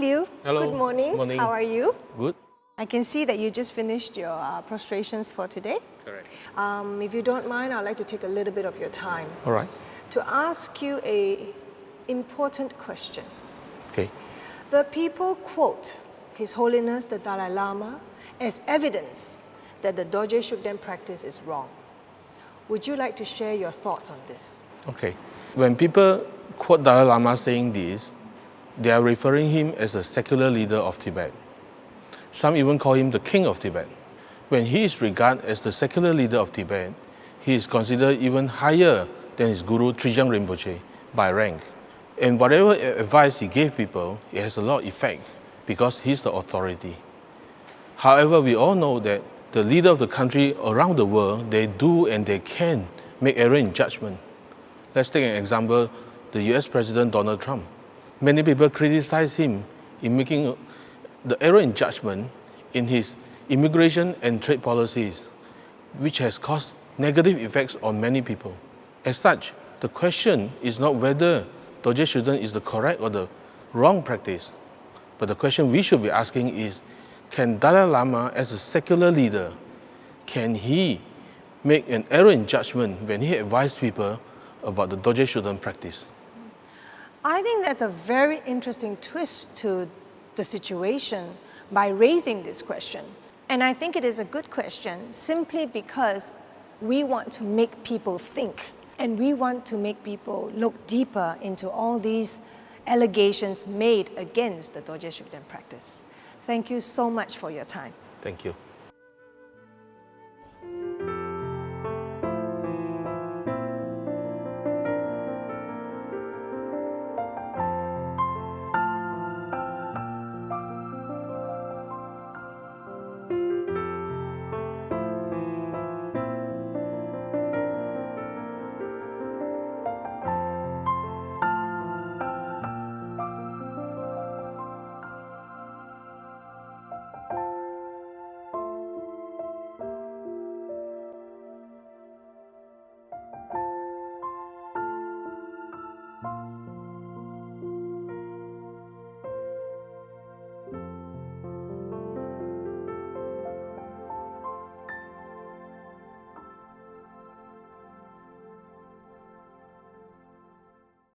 Liu. Hello. Good morning. Morning. How are you? Good. I can see that you just finished your prostrations for today. Correct. If you don't mind, I'd like to take a little bit of your time All right. to ask you a important question. Okay. The people quote His Holiness the Dalai Lama as evidence that the Dorje Shugden practice is wrong. Would you like to share your thoughts on this? Okay. When people quote Dalai Lama saying this, they are referring him as a secular leader of Tibet. Some even call him the king of Tibet. When he is regarded as the secular leader of Tibet, he is considered even higher than his guru Trijang Rinpoche by rank. And whatever advice he gave people, it has a lot of effect because he's the authority. However, we all know that the leader of the country around the world, they do and they can make error in judgment. Let's take an example, the US President Donald Trump. Many people criticize him in making the error in judgment in his immigration and trade policies, which has caused negative effects on many people. As such, the question is not whether Dorje Shugden is the correct or the wrong practice, but the question we should be asking is, can Dalai Lama as a secular leader, can he make an error in judgment when he advises people about the Dorje Shugden practice? I think that's a very interesting twist to the situation by raising this question. And I think it is a good question simply because we want to make people think and we want to make people look deeper into all these allegations made against the Dorje Shugden practice. Thank you so much for your time. Thank you.